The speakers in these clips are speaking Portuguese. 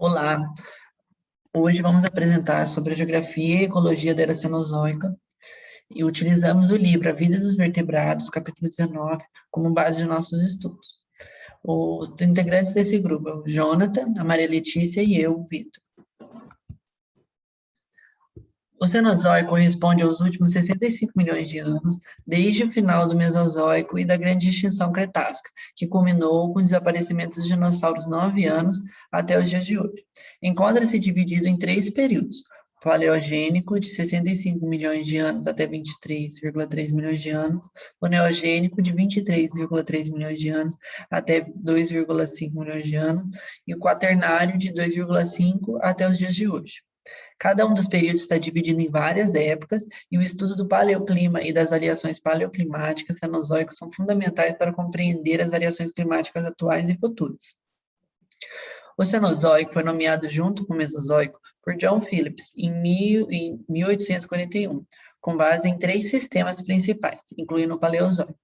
Olá, hoje vamos apresentar sobre a geografia e ecologia da era Cenozoica e utilizamos o livro A Vida dos Vertebrados, capítulo 19, como base de nossos estudos. Os integrantes desse grupo é o Jonathan, a Maria Letícia e eu, o Vitor. O Cenozoico corresponde aos últimos 65 milhões de anos, desde o final do Mesozoico e da grande extinção cretácica, que culminou com o desaparecimento dos dinossauros 9 anos até os dias de hoje. Encontra-se dividido em 3 períodos: Paleogênico, de 65 milhões de anos até 23,3 milhões de anos, o Neogênico, de 23,3 milhões de anos até 2,5 milhões de anos, e o Quaternário, de 2,5 até os dias de hoje. Cada um dos períodos está dividido em várias épocas, e o estudo do paleoclima e das variações paleoclimáticas cenozoicas são fundamentais para compreender as variações climáticas atuais e futuras. O Cenozoico foi nomeado junto com o Mesozoico por John Phillips em 1841, com base em 3 sistemas principais, incluindo o Paleozoico.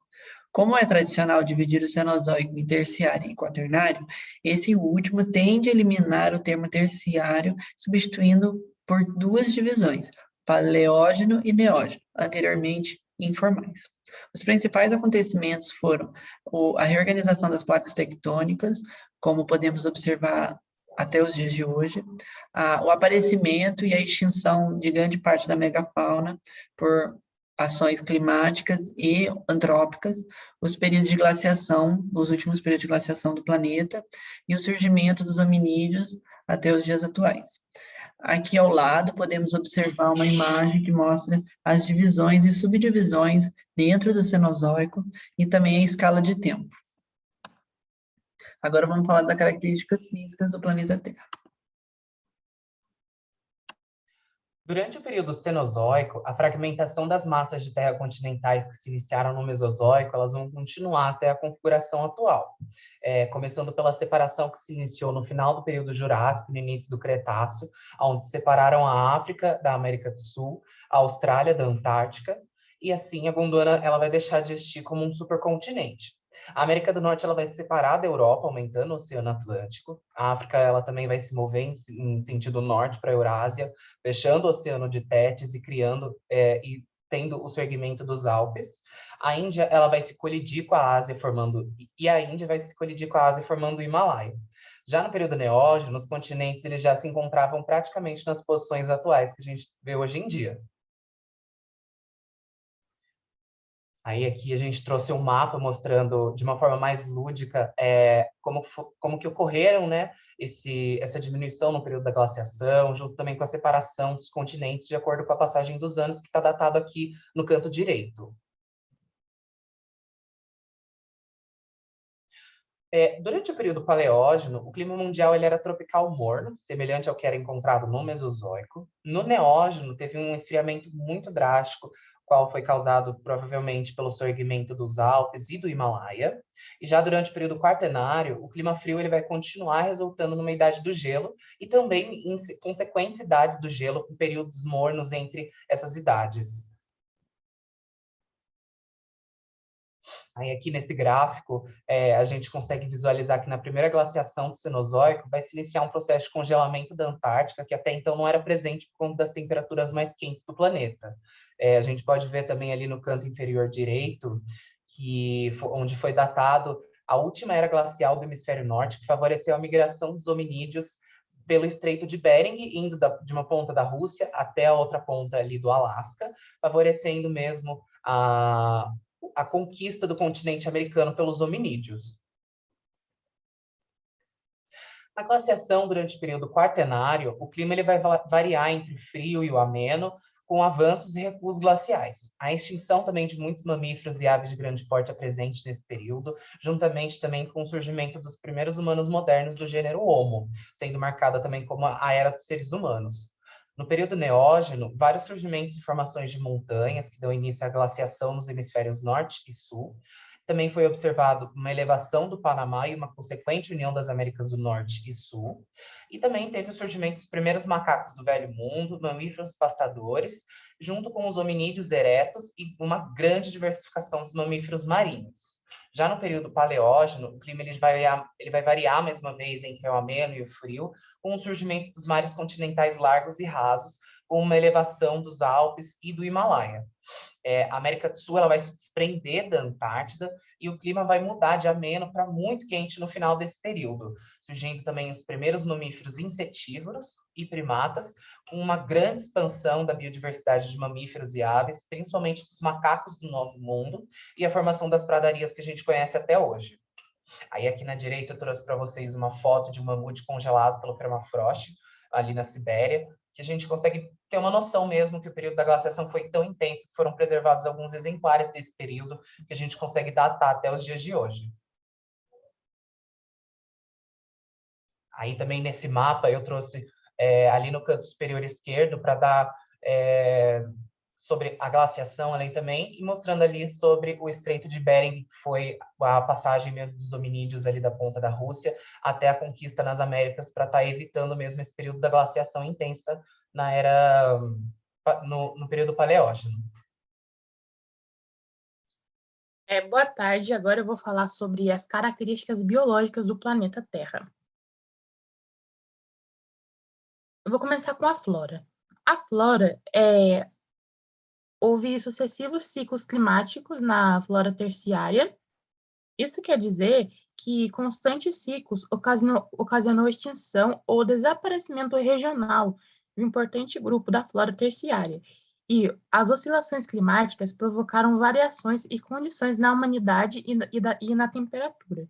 Como é tradicional dividir o Cenozoico em terciário e quaternário, esse último tende a eliminar o termo terciário, substituindo por 2 divisões, Paleógeno e Neógeno, anteriormente informais. Os principais acontecimentos foram a reorganização das placas tectônicas, como podemos observar até os dias de hoje, o aparecimento e a extinção de grande parte da megafauna por ações climáticas e antrópicas, os períodos de glaciação, os últimos períodos de glaciação do planeta, e o surgimento dos hominídeos até os dias atuais. Aqui ao lado podemos observar uma imagem que mostra as divisões e subdivisões dentro do Cenozoico e também a escala de tempo. Agora vamos falar das características físicas do planeta Terra. Durante o período Cenozoico, a fragmentação das massas de terra continentais que se iniciaram no Mesozoico, elas vão continuar até a configuração atual, começando pela separação que se iniciou no final do período Jurássico, no início do Cretáceo, onde separaram a África da América do Sul, a Austrália da Antártica, e assim a Gondwana ela vai deixar de existir como um supercontinente. A América do Norte ela vai se separar da Europa, aumentando o Oceano Atlântico. A África ela também vai se mover em sentido norte para a Eurásia, fechando o Oceano de Tétis e criando e tendo o surgimento dos Alpes. A Índia ela vai se colidir com a Ásia formando o Himalaia. Já no período Neógeno, os continentes eles já se encontravam praticamente nas posições atuais que a gente vê hoje em dia. Aí aqui a gente trouxe um mapa mostrando de uma forma mais lúdica como que ocorreram, né, essa diminuição no período da glaciação, junto também com a separação dos continentes de acordo com a passagem dos anos, que está datado aqui no canto direito. Durante o período Paleógeno, o clima mundial ele era tropical morno, semelhante ao que era encontrado no Mesozoico. No Neógeno, teve um esfriamento muito drástico, qual foi causado provavelmente pelo surgimento dos Alpes e do Himalaia. E já durante o período Quaternário, o clima frio ele vai continuar resultando numa idade do gelo e também em consequentes idades do gelo, com períodos mornos entre essas idades. Aí aqui nesse gráfico, a gente consegue visualizar que na primeira glaciação do Cenozoico vai se iniciar um processo de congelamento da Antártica, que até então não era presente por conta das temperaturas mais quentes do planeta. A gente pode ver também ali no canto inferior direito, onde foi datado a última era glacial do hemisfério norte, que favoreceu a migração dos hominídeos pelo Estreito de Bering, indo de uma ponta da Rússia até a outra ponta ali do Alasca, favorecendo mesmo a conquista do continente americano pelos hominídeos. Na glaciação, durante o período quaternário, o clima ele vai variar entre o frio e o ameno, com avanços e recuos glaciais. A extinção também de muitos mamíferos e aves de grande porte é presente nesse período, juntamente também com o surgimento dos primeiros humanos modernos do gênero Homo, sendo marcada também como a era dos seres humanos. No período Neógeno, vários surgimentos e formações de montanhas que dão início à glaciação nos hemisférios norte e sul. Também foi observado uma elevação do Panamá e uma consequente união das Américas do Norte e Sul. E também teve o surgimento dos primeiros macacos do Velho Mundo, mamíferos pastadores, junto com os hominídeos eretos e uma grande diversificação dos mamíferos marinhos. Já no período paleógeno, o clima ele vai variar mais uma vez entre o ameno e o frio, com o surgimento dos mares continentais largos e rasos, com uma elevação dos Alpes e do Himalaia. A América do Sul ela vai se desprender da Antártida e o clima vai mudar de ameno para muito quente no final desse período, surgindo também os primeiros mamíferos insetívoros e primatas, com uma grande expansão da biodiversidade de mamíferos e aves, principalmente dos macacos do Novo Mundo, e a formação das pradarias que a gente conhece até hoje. Aí aqui na direita eu trouxe para vocês uma foto de um mamute congelado pelo permafrost, ali na Sibéria, que a gente consegue ter uma noção mesmo que o período da glaciação foi tão intenso que foram preservados alguns exemplares desse período que a gente consegue datar até os dias de hoje. Aí também nesse mapa eu trouxe ali no canto superior esquerdo para dar sobre a glaciação além também, e mostrando ali sobre o Estreito de Bering, que foi a passagem mesmo dos hominídeos ali da ponta da Rússia até a conquista nas Américas, para estar evitando mesmo esse período da glaciação intensa na era no período paleógeno. Boa tarde, agora eu vou falar sobre as características biológicas do planeta Terra. Eu vou começar com a flora. A flora houve sucessivos ciclos climáticos na flora terciária. Isso quer dizer que constantes ciclos ocasionou extinção ou desaparecimento regional de um importante grupo da flora terciária. E as oscilações climáticas provocaram variações e condições na humanidade e na temperatura.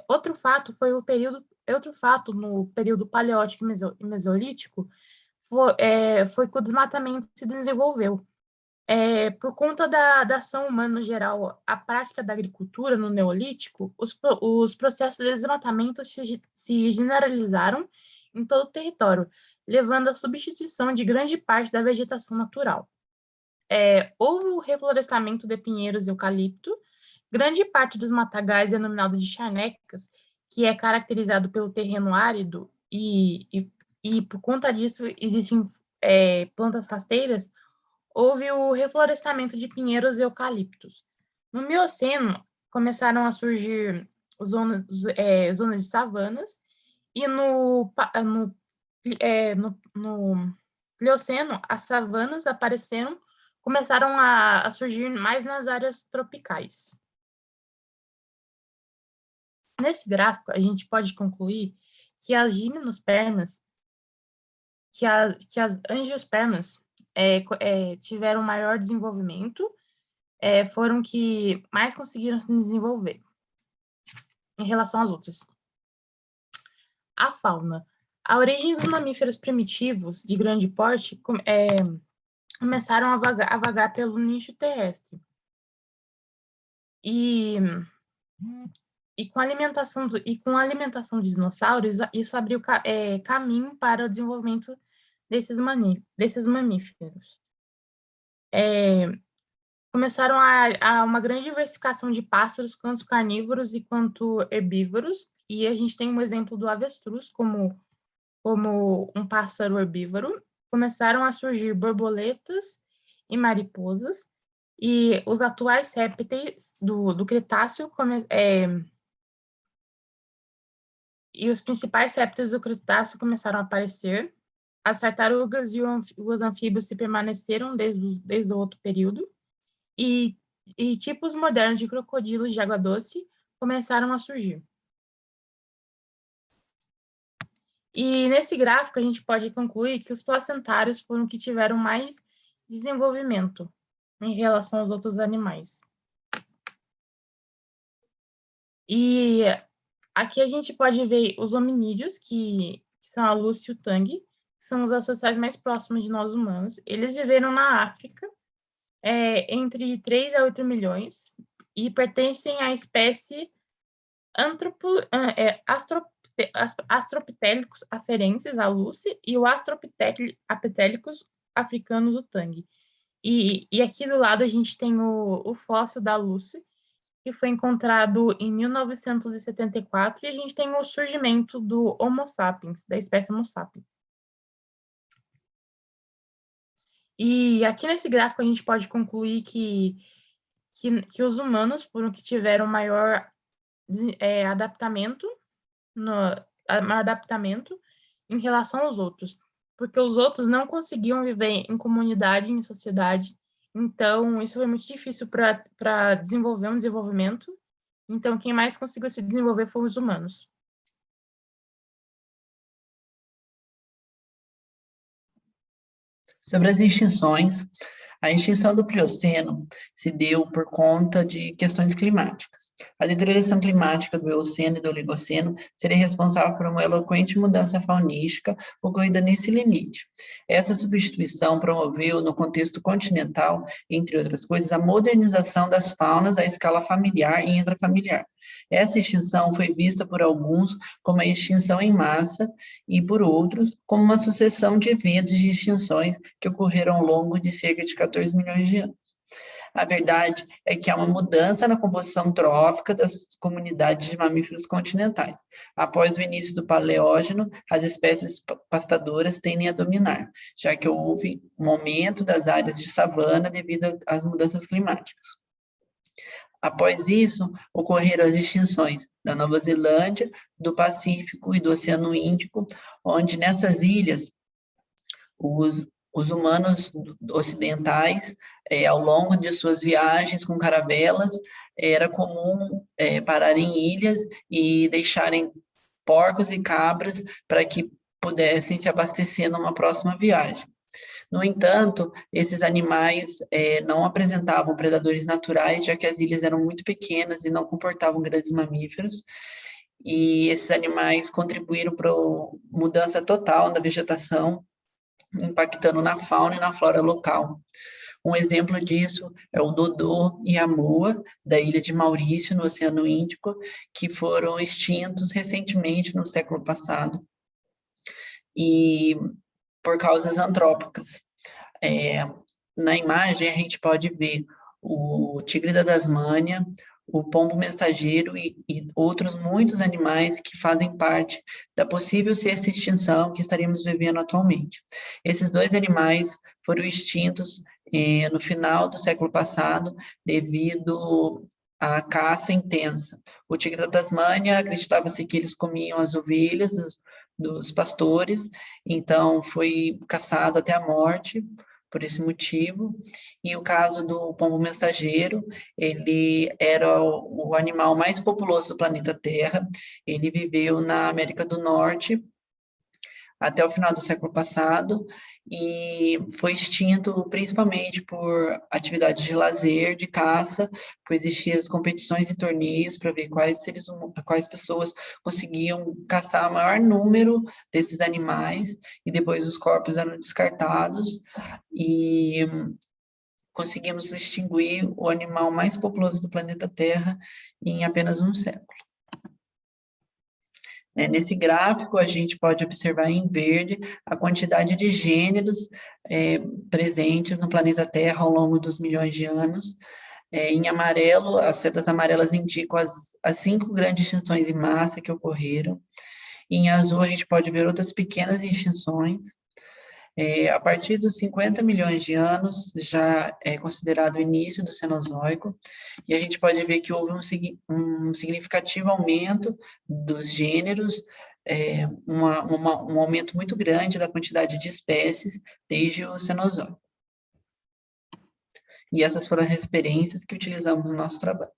Outro fato no período paleótico e mesolítico foi que o desmatamento se desenvolveu. Por conta da ação humana no geral, a prática da agricultura no Neolítico, os processos de desmatamento se generalizaram em todo o território, levando à substituição de grande parte da vegetação natural. Houve o reflorestamento de pinheiros e eucalipto, grande parte dos matagais denominado de charnecas, que é caracterizado pelo terreno árido, e por conta disso existem plantas rasteiras. Houve o reflorestamento de pinheiros e eucaliptos. No Mioceno, começaram a surgir zonas de savanas, e no Plioceno, as savanas começaram a surgir mais nas áreas tropicais. Nesse gráfico, a gente pode concluir que as gimnospermas, que as angiospermas tiveram maior desenvolvimento, foram que mais conseguiram se desenvolver em relação às outras. A fauna. A origem dos mamíferos primitivos de grande porte começaram a vagar pelo nicho terrestre. E com a alimentação dos dinossauros, isso abriu caminho para o desenvolvimento desses mamíferos. Começaram a uma grande diversificação de pássaros, tanto carnívoros e quanto herbívoros, e a gente tem um exemplo do avestruz como um pássaro herbívoro. Começaram a surgir borboletas e mariposas, e os atuais répteis do Cretáceo e os principais répteis do Cretáceo começaram a aparecer. As tartarugas e os anfíbios se permaneceram desde o outro período, e tipos modernos de crocodilos de água doce começaram a surgir. E nesse gráfico a gente pode concluir que os placentários foram que tiveram mais desenvolvimento em relação aos outros animais. E aqui a gente pode ver os hominídeos, que são a Lucy e o Tang, que são os ancestrais mais próximos de nós humanos. Eles viveram na África entre 3 a 8 milhões e pertencem à espécie Astropithecus afarensis, a Lucy, e o Astropithecus africanus, o Tang. E aqui do lado a gente tem o fóssil da Lucy, que foi encontrado em 1974, e a gente tem o surgimento do Homo sapiens, da espécie Homo sapiens. E aqui nesse gráfico a gente pode concluir que que os humanos foram que tiveram maior adaptamento, maior adaptamento em relação aos outros, porque os outros não conseguiam viver em comunidade, em sociedade, então isso foi muito difícil para desenvolver um desenvolvimento, então quem mais conseguiu se desenvolver foram os humanos. Sobre as extinções, a extinção do Plioceno se deu por conta de questões climáticas. A deterioração climática do Eoceno e do Oligoceno seria responsável por uma eloquente mudança faunística ocorrida nesse limite. Essa substituição promoveu, no contexto continental, entre outras coisas, a modernização das faunas à escala familiar e intrafamiliar. Essa extinção foi vista por alguns como a extinção em massa e por outros como uma sucessão de eventos de extinções que ocorreram ao longo de cerca de 14 milhões de anos. A verdade é que há uma mudança na composição trófica das comunidades de mamíferos continentais. Após o início do Paleógeno, as espécies pastadoras tendem a dominar, já que houve um aumento das áreas de savana devido às mudanças climáticas. Após isso, ocorreram as extinções da Nova Zelândia, do Pacífico e do Oceano Índico, onde nessas ilhas os humanos ocidentais, ao longo de suas viagens com caravelas, era comum parar em ilhas e deixarem porcos e cabras para que pudessem se abastecer numa próxima viagem. No entanto, esses animais não apresentavam predadores naturais, já que as ilhas eram muito pequenas e não comportavam grandes mamíferos, e esses animais contribuíram para a mudança total da vegetação, impactando na fauna e na flora local. Um exemplo disso é o dodô e a moa, da ilha de Maurício, no Oceano Índico, que foram extintos recentemente, no século passado, e por causas antrópicas. Na imagem, a gente pode ver o tigre da Tasmânia, o pombo mensageiro e outros muitos animais que fazem parte da possível sexta extinção que estaríamos vivendo atualmente. Esses dois animais foram extintos no final do século passado devido à caça intensa. O tigre da Tasmânia, acreditava-se que eles comiam as ovelhas dos pastores, então foi caçado até a morte por esse motivo. E o caso do pombo mensageiro, ele era o animal mais populoso do planeta Terra, ele viveu na América do Norte até o final do século passado, e foi extinto principalmente por atividades de lazer, de caça, pois existiam as competições e torneios para ver quais pessoas conseguiam caçar o maior número desses animais, e depois os corpos eram descartados, e conseguimos extinguir o animal mais populoso do planeta Terra em apenas um século. Nesse gráfico, a gente pode observar em verde a quantidade de gêneros presentes no planeta Terra ao longo dos milhões de anos. Em amarelo, as setas amarelas indicam as 5 grandes extinções em massa que ocorreram. Em azul, a gente pode ver outras pequenas extinções. A partir dos 50 milhões de anos, já é considerado o início do Cenozoico, e a gente pode ver que houve um significativo aumento dos gêneros, um aumento muito grande da quantidade de espécies desde o Cenozoico. E essas foram as referências que utilizamos no nosso trabalho.